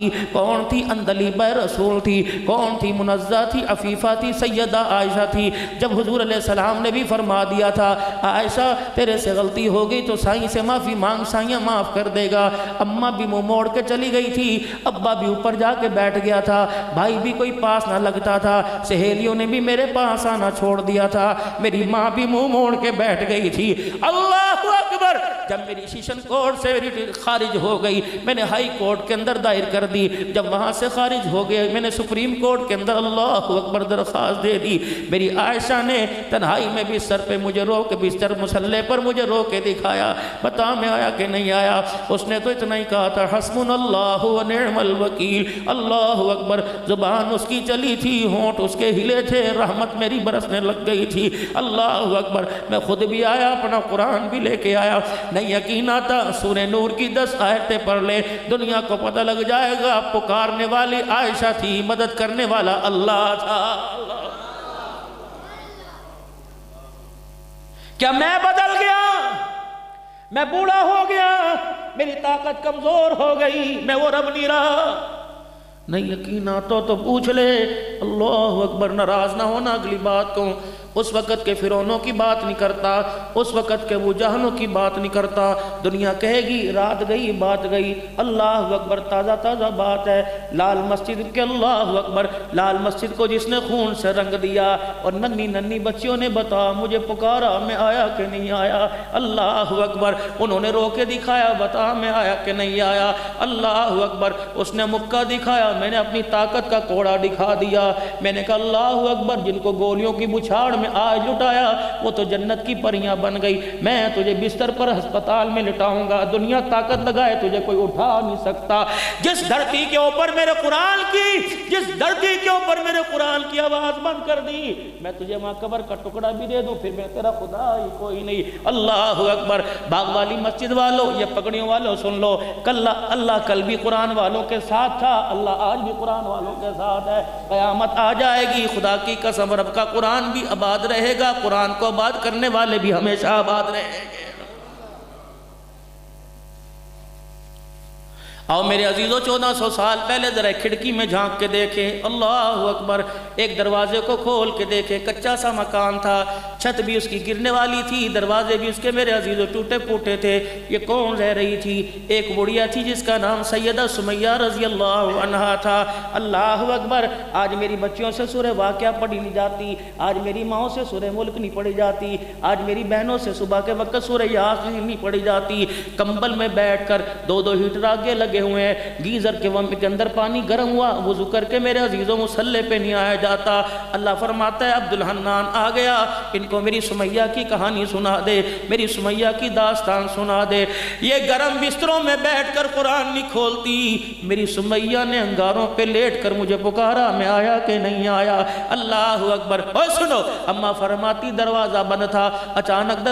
کون تھی اندلیب رسول تھی، کون تھی منزہ تھی، عفیفہ تھی، سیدہ عائشہ تھی۔ جب حضور علیہ السلام نے بھی فرما دیا تھا عائشہ تیرے سے غلطی ہو گئی تو سائیں سے معافی مانگ، سائیاں معاف کر دے گا۔ اماں بھی منہ موڑ کے چلی گئی تھی، ابا بھی اوپر جا کے بیٹھ گیا تھا، بھائی بھی کوئی پاس نہ لگتا تھا، سہیلیوں نے بھی میرے پاس آنا چھوڑ دیا تھا، میری ماں بھی منہ موڑ کے بیٹھ گئی تھی۔ اللہ اکبر! جب میری سیشن کورٹ سے خارج ہو گئی، میں نے ہائی کورٹ کے اندر دائر کر دی، جب وہاں سے خارج ہو گیا میں نے سپریم کورٹ کے اندر اللہ اکبر درخواست دے دی۔ میری عائشہ نے تنہائی میں بستر پہ مجھے رو کے بستر مسلح پر مجھے رو کے دکھایا، بتا میں آیا کہ نہیں آیا؟ اس نے تو اتنا ہی کہا تھا حسبنا اللہ و نعم الوکیل۔ اللہ اکبر! زبان اس کی چلی تھی، ہونٹ اس کے ہلے تھے، رحمت میری برسنے لگ گئی تھی۔ اللہ اکبر! میں خود بھی آیا، اپنا قرآن بھی لے کے آیا، نہیں یقین آتا سورہ نور کی 10 آیتیں پڑھ لے، دنیا کو پتہ لگ جائے گا پکارنے والی عائشہ تھی، مدد کرنے والا اللہ تھا۔ کیا میں بدل گیا؟ میں بوڑھا ہو گیا، میری طاقت کمزور ہو گئی، میں وہ رب نہیں رہا؟ نہیں یقین آتا تو پوچھ لے۔ اللہ اکبر! ناراض نہ ہونا اگلی بات کو، اس وقت کے فرعونوں کی بات نہیں کرتا، اس وقت کے ابو جہلوں کی بات نہیں کرتا۔ دنیا کہے گی رات گئی بات گئی، اللہ اکبر! تازہ تازہ بات ہے، لال مسجد کے اللہ اکبر! لال مسجد کو جس نے خون سے رنگ دیا اور ننھی ننھی بچیوں نے بتا مجھے پکارا میں آیا کہ نہیں آیا؟ اللہ اکبر! انہوں نے رو کے دکھایا، بتا میں آیا کہ نہیں آیا؟ اللہ اکبر! اس نے مکہ دکھایا، میں نے اپنی طاقت کا کوڑا دکھا دیا، میں نے کہا اللہ اکبر! جن کو گولیوں کی بچھاڑ میں آج لٹایا وہ تو جنت کی پریاں بن گئی، میں تجھے بستر پر ہسپتال میں لٹاؤں گا، دنیا طاقت لگائے تجھے کوئی اٹھا نہیں سکتا۔ جس دھرتی کے اوپر میرے قرآن کی آواز بند کر دی، میں تجھے وہاں قبر کا ٹکڑا بھی دے دوں پھر میں تیرا خدا ہی کوئی نہیں۔ اللہ اکبر! باغ والی مسجد والوں، یہ پگڑیوں والوں سن لو، اللہ کل بھی قرآن والوں کے ساتھ تھا، اللہ آج بھی قرآن والوں کے ساتھ ہے۔ قیامت آ جائے گی، خدا کی قسم رب کا قرآن بھی آباد رہے گا، قرآن کو آباد کرنے والے بھی ہمیشہ آباد رہیں گے۔ آؤ میرے عزیزو 1400 سال پہلے ذرا کھڑکی میں جھانک کے دیکھیں، اللہ اکبر! ایک دروازے کو کھول کے دیکھیں، کچا سا مکان تھا، چھت بھی اس کی گرنے والی تھی، دروازے بھی اس کے میرے عزیزو ٹوٹے پوٹے تھے۔ یہ کون رہ رہی تھی؟ ایک بڑھیا تھی جس کا نام سیدہ سمیہ رضی اللہ عنہا تھا۔ اللہ اکبر! آج میری بچیوں سے سورہ واقعہ پڑھی نہیں جاتی، آج میری ماؤں سے سورہ ملک نہیں پڑھی جاتی، آج میری بہنوں سے صبح کے وقت سورہ یاسین نہیں پڑھی جاتی۔ کمبل میں بیٹھ کر دو ہیٹر آگے لگے ہوئے ہیں، گیزر کے اندر پانی گرم ہوا، وضو کر کے میرے عزیزوں مسلح پہ نہیں آیا جاتا۔ اللہ فرماتا ہے عبد الحنان آ گیا، ان کو میری سمیہ کی کہانی سنا دے، میری سمیہ کی داستان سنا دے۔ یہ گرم بستروں میں بیٹھ کر قرآن نہیں کھولتی، میری سمیہ نے انگاروں پہ لیٹ کر مجھے پکارا میں آیا کہ نہیں آیا؟ اللہ اکبر! اور سنو، اماں فرماتی دروازہ بند تھا، اچانک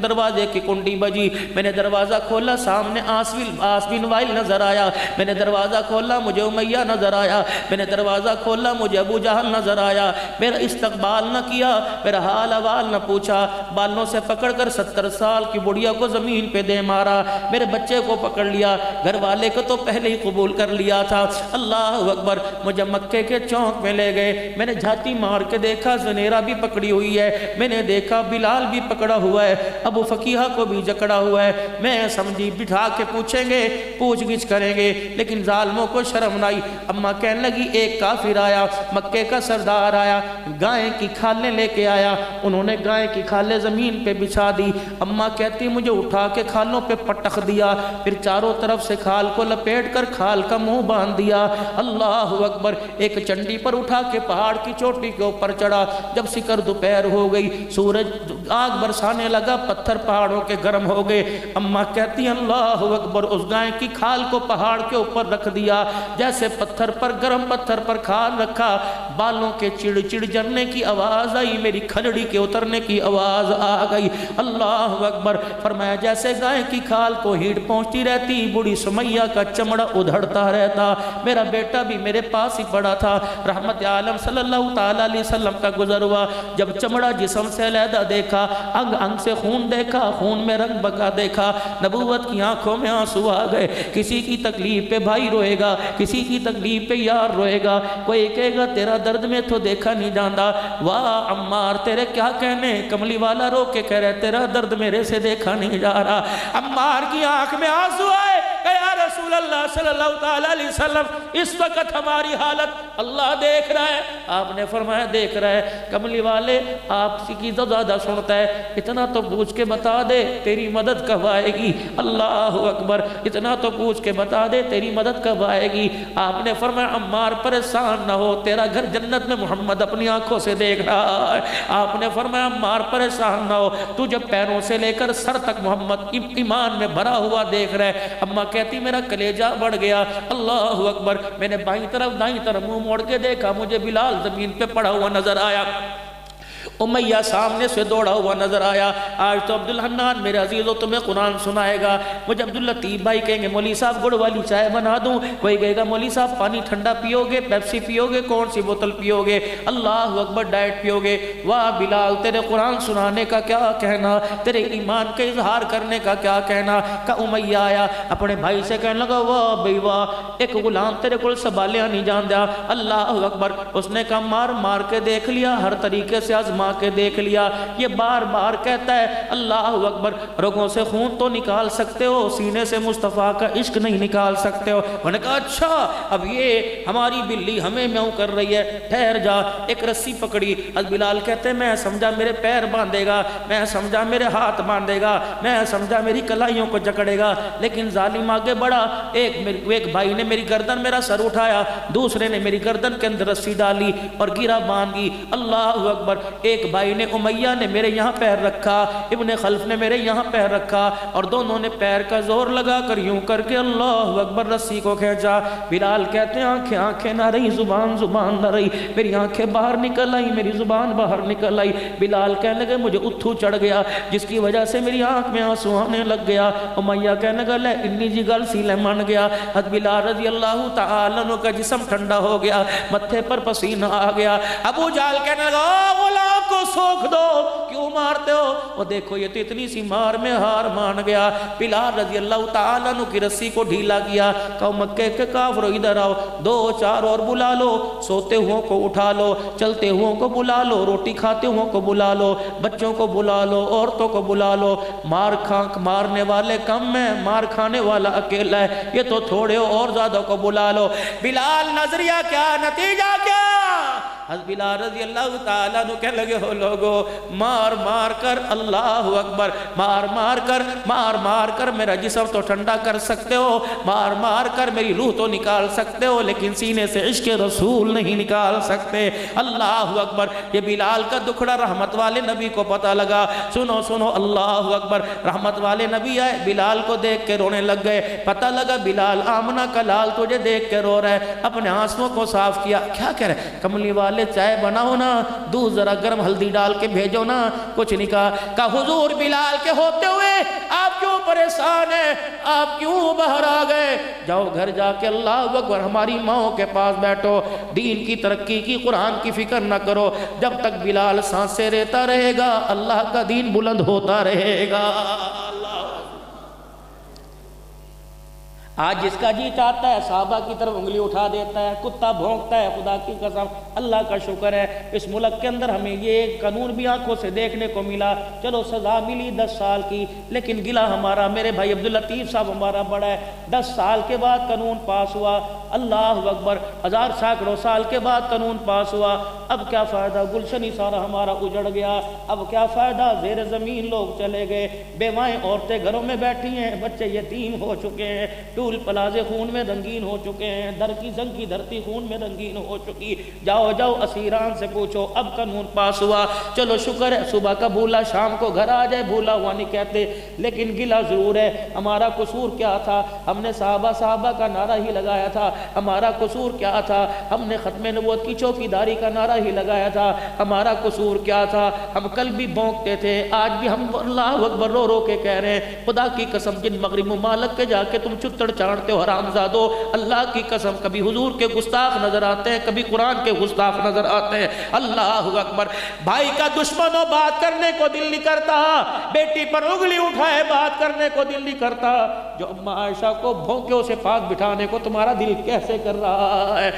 دروازے کی کنڈی بجی، میں نے دروازہ کھولا، سامنے آسبن وائل نظر آیا، میں نے دروازہ کھولا مجھے امیہ نظر آیا، میں نے دروازہ کھولا مجھے ابو جہل نظر آیا۔ میرا استقبال نہ کیا، میرا حال احوال نہ پوچھا، بالوں سے پکڑ کر 70 سال کی بڑھیا کو زمین پہ دے مارا، میرے بچے کو پکڑ لیا، گھر والے کو تو پہلے ہی قبول کر لیا تھا۔ اللہ اکبر! مجھے مکے کے چوک میں لے گئے، میں نے جھاتی مار کے دیکھا زنیرہ بھی پکڑی ہوئی ہے، میں نے دیکھا بلال بھی پکڑا ہوا ہے، ابو فقیہ کو بھی جکڑا ہوا ہے۔ میں سمجھی بٹھا کے پوچھیں گے، پوچھ گچھ کریں گے، لیکن ظالموں کو شرم نہ آئی۔ اماں کہنے لگی ایک کافر آیا، مکے کا سردار آیا، گائے کی کھالیں لے کے آیا، انہوں نے گائے کی کھالیں زمین پہ بچھا دی۔ اماں کہتی مجھے اٹھا کے کھالوں پہ پٹخ دیا، پھر چاروں طرف سے کھال کو لپیٹ کر کھال کا منہ باندھ دیا۔ اللہ اکبر! ایک چنڈی پر اٹھا کے پہاڑ کی چوٹی کے اوپر چڑھا، جب سکر دوپہر ہو گئی، سورج آگ برسانے لگا، پتھر پہاڑوں کے گرم ہو گئے۔ اماں کہتی اللہ اکبر! اس گائے کی کھال کو پہاڑ کے اوپر رکھ دیا، جیسے پتھر پر گرم پتھر پر کھال رکھا، بالوں کے چڑ چڑ جلنے کی آواز آئی، میری کھلڑی کے اترنے کی آواز آ گئی۔ اللہ اکبر! فرمایا جیسے گائے کی کھال کو ہیٹ پہنچتی رہتی، بوڑھی سمیہ کا چمڑا ادھڑتا رہتا۔ میرا بیٹا بھی میرے پاس ہی پڑا تھا، رحمت عالم صلی اللہ تعالیٰ علیہ وسلم کا گزر ہوا، جب چمڑا جسم سے علیحدہ دیکھا، انگ انگ سے خون دیکھا، خون میں رنگ بکا دیکھا، نبوت کی آنکھوں میں آنسو آ گئے۔ کسی کسی کی تکلیف پہ بھائی روئے گا، کسی کی تکلیف پہ یار روئے گا، کوئی کہے گا تیرا درد میں تو دیکھا نہیں جاندہ، واہ عمار تیرے کیا کہنے، کملی والا رو کے کہہ رہے تیرا درد میرے سے دیکھا نہیں جا رہا۔ عمار کی آنکھ میں آنسو آئے کہ یا رسول اللہ صلی اللہ علیہ وسلم اس وقت ہماری حالت اللہ دیکھ رہا ہے۔ آپ نے فرمایا دیکھ رہا ہے، کملی والے آپ کی تو زیادہ سنتا ہے، اتنا تو پوچھ کے بتا دے تیری مدد کب آئے گی، اللہ اکبر، اتنا تو پوچھ کے بتا دے تیری مدد کب آئے گی۔ آپ نے فرمایا عمار پریشان نہ ہو، تیرا گھر جنت میں محمد اپنی آنکھوں سے دیکھ رہا ہے۔ آپ نے فرمایا عمار پریشان نہ ہو، تو جب پیروں سے لے کر سر تک محمد ایمان میں بھرا ہوا دیکھ رہے۔ اماں کہتی میرا کلیجہ بڑھ گیا، اللہ اکبر، میں نے بائیں طرف دائیں طرف منہ موڑ کے دیکھا، مجھے بلال زمین پہ پڑا ہوا نظر آیا، امیہ سامنے سے دوڑا ہوا نظر آیا۔ آج تو عبدالحنان میرے عزیزو تمہیں قرآن سنائے گا، مجھے عبداللطیف بھائی کہیں گے مولی صاحب گڑ والی چائے بنا دوں، کوئی کہے گا مولی صاحب پانی ٹھنڈا پیو گے، پیپسی پیو گے، کون سی بوتل پیو گے، اللہ اکبر ڈائٹ پیو گے۔ واہ بلال تیرے قرآن سنانے کا کیا کہنا، تیرے ایمان کے اظہار کرنے کا کیا کہنا۔ کہ امیہ آیا اپنے بھائی سے کہنے لگا واہ بھائی واہ، ایک غلام تیرے کل سنبھالیا نہیں جان دیا، اللہ اکبر۔ اس نے کہا مار مار کے دیکھ لیا، ہر طریقے سے آزما کے دیکھ لیا، یہ بار بار کہتا ہے اللہ اکبر، رگوں سے خون تو نکال سکتے ہو، سینے سے مصطفیٰ کا عشق نہیں نکال سکتے ہو۔ انہوں نے کہا اچھا اب یہ ہماری بلی ہمیں میوں کر رہی ہے، ٹھہر جا۔ ایک رسی پکڑی، بلال کہتے ہیں میں سمجھا میرے پیر باندھے گا، میں سمجھا میرے ہاتھ باندھے گا، میں سمجھا میری کلائیوں کو جکڑے گا، لیکن ظالم آگے بڑھا۔ ایک بھائی نے میری گردن میرا سر اٹھایا، دوسرے نے میری گردن کے اندر رسی ڈالی اور گرا باندھی، اللہ اکبر۔ ایک بھائی نے امیہ نے میرے یہاں پیر رکھا، ابن خلف نے میرے یہاں پیر رکھا، اور دونوں نے پیر کا زور لگا کر یوں کر کے اللہ اکبر رسی کو کھینچا۔ بلال کہتے ہیں آنکھیں آنکھیں نہ رہی، زبان زبان نہ رہی، میری آنکھیں باہر نکل آئی، میری زبان باہر نکل آئی۔ بلال کہنے لگے مجھے اتھو چڑھ گیا جس کی وجہ سے میری آنکھ میں آنسو آنے لگ گیا۔ امیہ کہنے لگا لے انی جی گل سی لے من گیا۔ حضرت بلال رضی اللہ تعالیٰ عنہ کا جسم ٹھنڈا ہو گیا، متھے پر پسینہ آ گیا۔ ابو جہل کہنے لگا غلام کو سوکھ دو، کیوں مارتے ہو؟ وہ دیکھو یہ تو اتنی سی مار میں ہار مان گیا۔ بلال رضی اللہ تعالیٰ عنہ کی رسی کو ڈھیلا کیا، کہو مکے کے کافرو ادھر آؤ، دو چار اور بلا لو، سوتے ہوں کو اٹھا لو، چلتے ہوں کو بلا لو، روٹی کھاتے ہوں کو بلا لو، بچوں کو بلا لو، عورتوں کو بلا لو۔ مارنے والے کم ہیں، مار کھانے والا اکیلا ہے، یہ تو تھوڑے اور زیادہ کو بلا لو۔ بلال نظریہ کیا، نتیجہ کیا؟ حضرت بلال رضی اللہ تعالیٰ عنہ کہنے لگے ہو لوگو مار مار کر اللہ اکبر، مار مار کر میرا جسم تو ٹھنڈا کر سکتے ہو، مار مار کر میری روح تو نکال سکتے ہو، لیکن سینے سے عشق رسول نہیں نکال سکتے، اللہ اکبر۔ یہ بلال کا دکھڑا رحمت والے نبی کو پتہ لگا۔ سنو سنو اللہ اکبر، رحمت والے نبی آئے، بلال کو دیکھ کے رونے لگ گئے۔ پتہ لگا بلال آمنہ کا لال تجھے دیکھ کے رو رہا ہے، اپنے آنسوں کو صاف کیا۔ کیا کہہ رہے کملی والے چائے بناؤ نا، دودھ ذرا گرم ہلدی ڈال کے بھیجو نا، کچھ نہیں کہا حضور بلال کے ہوتے ہوئے آپ کیوں پریشان ہیں، آپ کیوں باہر آ گئے؟ جاؤ گھر جا کے اللہ اکبر ہماری ماں کے پاس بیٹھو، دین کی ترقی کی قرآن کی فکر نہ کرو، جب تک بلال سانسیں لیتا رہے گا اللہ کا دین بلند ہوتا رہے گا۔ آج جس کا جی چاہتا ہے صحابہ کی طرف انگلی اٹھا دیتا ہے، کتا بھونکتا ہے، خدا کی قسم اللہ کا شکر ہے اس ملک کے اندر ہمیں یہ قانون بھی آنکھوں سے دیکھنے کو ملا، چلو سزا ملی 10 سال کی، لیکن گلہ ہمارا میرے بھائی عبداللطیف صاحب ہمارا بڑا ہے، 10 سال کے بعد قانون پاس ہوا، اللہ اکبر، 1000 سینکڑوں سال کے بعد قانون پاس ہوا، اب کیا فائدہ؟ گلشن ہی سارا ہمارا اجڑ گیا، اب کیا فائدہ؟ زیر زمین لوگ چلے گئے، بیوائیں عورتیں گھروں میں بیٹھی ہیں، بچے یتیم ہو چکے ہیں، ٹول پلازے خون میں رنگین ہو چکے ہیں، در کی زنگ کی دھرتی خون میں رنگین ہو چکی، جاؤ جاؤ اسیران سے پوچھو، اب قانون پاس ہوا، چلو شکر ہے صبح کا بھولا شام کو گھر آ جائے، بھولا ہوا نہیں کہتے، لیکن گلہ ضرور ہے۔ ہمارا قصور کیا تھا؟ ہم نے صحابہ کا نعرہ ہی لگایا تھا، ہمارا قصور کیا تھا؟ ہم نے ختم نبوت کی چوکی داری کا نعرہ ہی لگایا تھا، ہمارا قصور کیا تھا؟ ہم کل بھی بھونکتے تھے، آج بھی ہم اللہ اکبر رو رو کے کہہ رہے ہیں، خدا کی قسم جن مغرب ممالک کے جا کے تم چتڑ چاڑتے ہو حرامزادو، اللہ کی قسم کبھی حضور کے گستاخ نظر آتے ہیں، کبھی قرآن کے گستاخ نظر آتے ہیں، اللہ اکبر۔ بھائی کا دشمنوں بات کرنے کو دل نہیں کرتا، بیٹی پر انگلی اٹھائے بات کرنے کو دل نہیں کرتا، جو اما عائشہ کو بھونکیوں سے پاک بٹھانے کو تمہارا دل کیسے کر رہا ہے؟